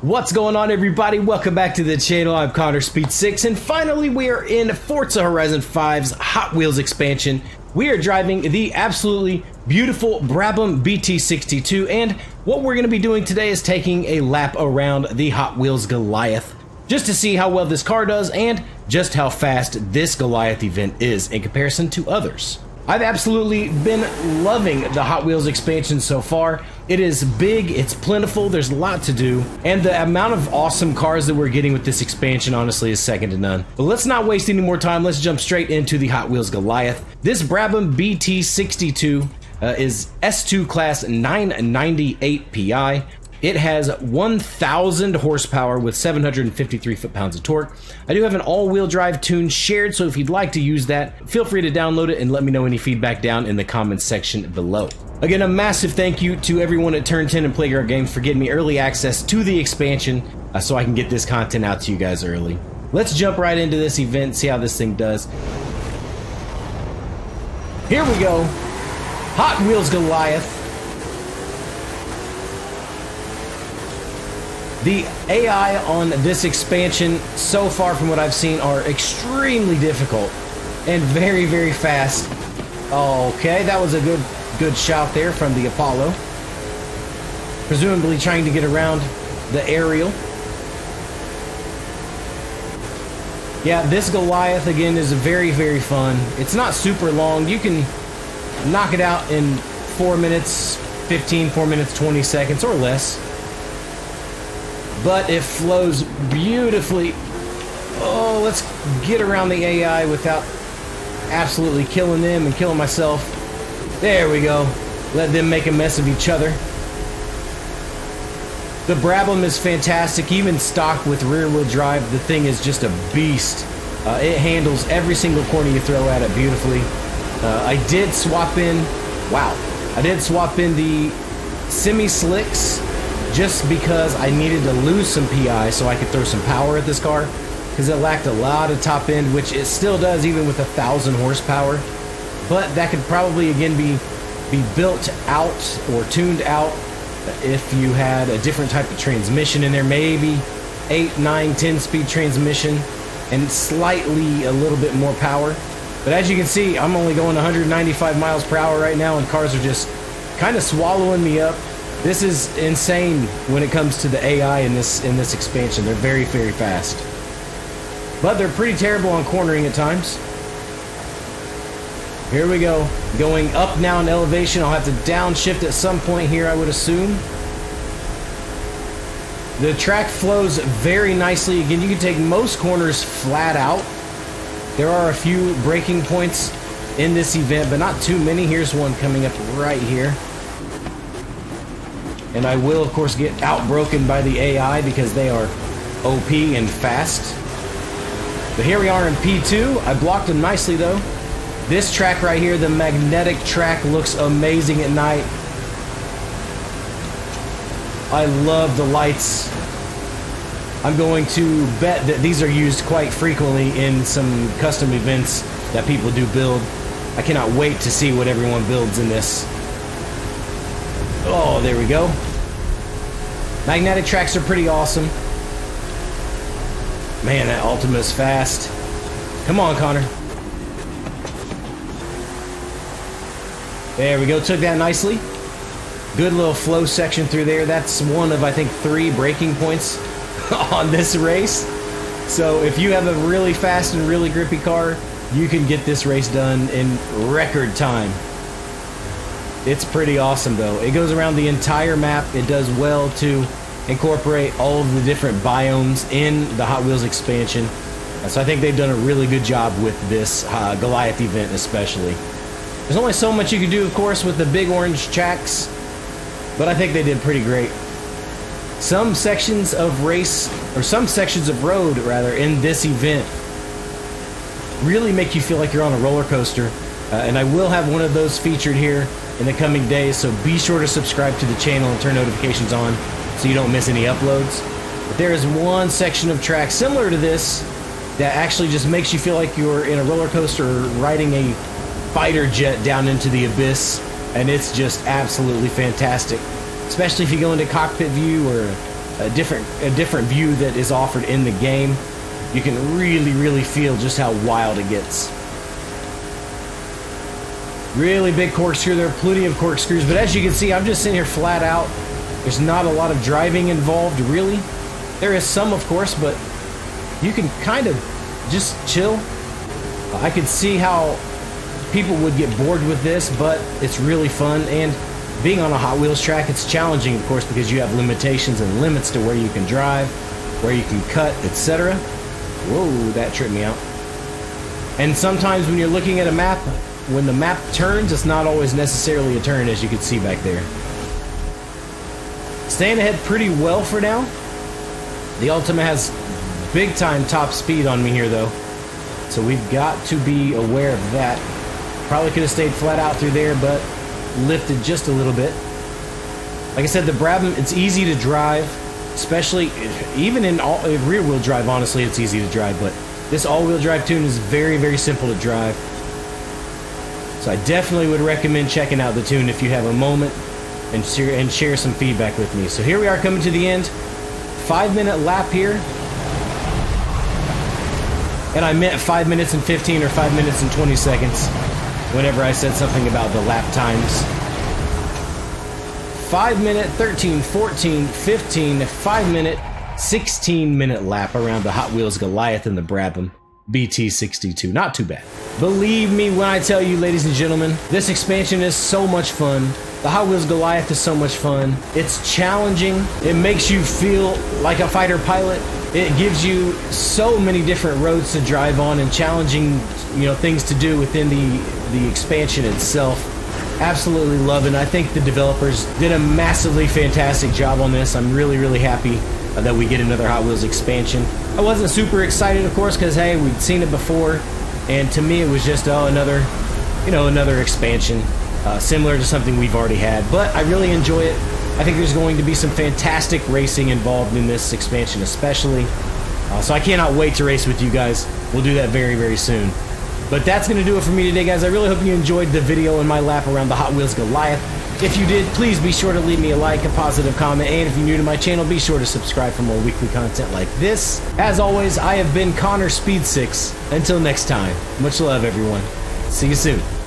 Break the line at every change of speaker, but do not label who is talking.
What's going on, everybody? Welcome back to the channel. I'm Connor Speed 6, and finally we are in Forza Horizon 5's Hot Wheels expansion. We are driving the absolutely beautiful Brabham BT62, and what we're going to be doing today is taking a lap around the Hot Wheels Goliath, just to see how well this car does and just how fast this Goliath event is in comparison to others. I've absolutely been loving the Hot Wheels expansion so far. It is big, it's plentiful, there's a lot to do, and the amount of awesome cars that we're getting with this expansion honestly is second to none. But let's not waste any more time, let's jump straight into the Hot Wheels Goliath. This Brabham BT62 is S2 class 998 PI. It has 1,000 horsepower with 753 foot-pounds of torque. I do have an all-wheel drive tune shared, so if you'd like to use that, feel free to download it and let me know any feedback down in the comments section below. Again, a massive thank you to everyone at Turn 10 and Playground Games for getting me early access to the expansion so I can get this content out to you guys early. Let's jump right into this event, see how this thing does. Here we go. Hot Wheels Goliath. The AI on this expansion, so far from what I've seen, are extremely difficult and very, very fast. Okay, that was a good shot there from the Apollo. Presumably trying to get around the aerial. Yeah, this Goliath, again, is very, very fun. It's not super long. You can knock it out in 4 minutes, 15, 4 minutes, 20 seconds or less. But it flows beautifully. Oh, let's get around the AI without absolutely killing them and killing myself. There we go. Let them make a mess of each other. The Brabham is fantastic, even stock with rear-wheel drive. The thing is just a beast. It handles every single corner you throw at it beautifully. I did swap in, I did swap in the semi-slicks just because I needed to lose some PI so I could throw some power at this car, because it lacked a lot of top end, which it still does even with 1,000 horsepower. But that could probably again be built out or tuned out if you had a different type of transmission in there, maybe 8, 9, 10 speed transmission and slightly a little bit more power. But as you can see, I'm only going 195 miles per hour right now, and cars are just kind of swallowing me up. This is insane when it comes to the AI in this expansion. They're very, very fast. But they're pretty terrible on cornering at times. Here we go. Going up now in elevation. I'll have to downshift at some point here, I would assume. The track flows very nicely. Again, you can take most corners flat out. There are a few braking points in this event, but not too many. Here's one coming up right here. And I will, of course, get outbroken by the AI because they are OP and fast. But here we are in P2. I blocked them nicely, though. This track right here, the magnetic track, looks amazing at night. I love the lights. I'm going to bet that these are used quite frequently in some custom events that people do build. I cannot wait to see what everyone builds in this. Oh, there we go. Magnetic tracks are pretty awesome. Man, that Ultima is fast. Come on, Connor. There we go. Took that nicely. Good little flow section through there. That's one of, I think, 3 braking points on this race. So if you have a really fast and really grippy car, you can get this race done in record time. It's pretty awesome, though. It goes around the entire map. It does well to incorporate all of the different biomes in the Hot Wheels expansion. So I think they've done a really good job with this Goliath event especially. There's only so much you can do, of course, with the big orange tracks, but I think they did pretty great. Some sections of race, or some sections of road, rather, in this event really make you feel like you're on a roller coaster. And I will have one of those featured here in the coming days, so be sure to subscribe to the channel and turn notifications on so you don't miss any uploads. But there is one section of track similar to this that actually just makes you feel like you're in a roller coaster or riding a fighter jet down into the abyss, and it's just absolutely fantastic. especially if you go into cockpit view or a different view that is offered in the game. You can really feel just how wild it gets. Really big corkscrew there, plenty of corkscrews, but as you can see, I'm just sitting here flat out. There's not a lot of driving involved, really. There is some, of course, but you can kind of just chill. I could see how people would get bored with this, but it's really fun, and being on a Hot Wheels track, it's challenging, of course, because you have limitations and limits to where you can drive, where you can cut, etc. Whoa, that tripped me out. And sometimes when you're looking at a map, when the map turns, it's not always necessarily a turn, as you can see back there. Staying ahead pretty well for now. The Ultima has big time top speed on me here, though, so we've got to be aware of that. Probably could have stayed flat out through there, but lifted just a little bit. Like I said, the Brabham, it's easy to drive, especially even in rear-wheel drive. Honestly, it's easy to drive, but this all-wheel drive tune is very simple to drive. So I definitely would recommend checking out the tune if you have a moment, and share some feedback with me. So here we are coming to the end. 5-minute lap here. And I meant 5 minutes and 15 or 5 minutes and 20 seconds whenever I said something about the lap times. 5 minute, 13, 14, 15, 5 minute, 16-minute lap around the Hot Wheels Goliath and the Brabham BT62. Not too bad. Believe me when I tell you, ladies and gentlemen, this expansion is so much fun. The Hot Wheels Goliath is so much fun. It's challenging. It makes you feel like a fighter pilot. It gives you so many different roads to drive on and challenging, things to do within the expansion itself. Absolutely love it. I think the developers did a massively fantastic job on this. I'm really happy that we get another Hot Wheels expansion. I wasn't super excited, of course, because hey, we'd seen it before, and to me it was just another expansion, similar to something we've already had. But I really enjoy it. I think there's going to be some fantastic racing involved in this expansion, especially. So I cannot wait to race with you guys. We'll do that very soon. But that's going to do it for me today, guys. I really hope you enjoyed the video and my lap around the Hot Wheels Goliath. If you did, please be sure to leave me a like, a positive comment, and if you're new to my channel, be sure to subscribe for more weekly content like this. As always, I have been Connor Speed 6. Until next time, much love, everyone. See you soon.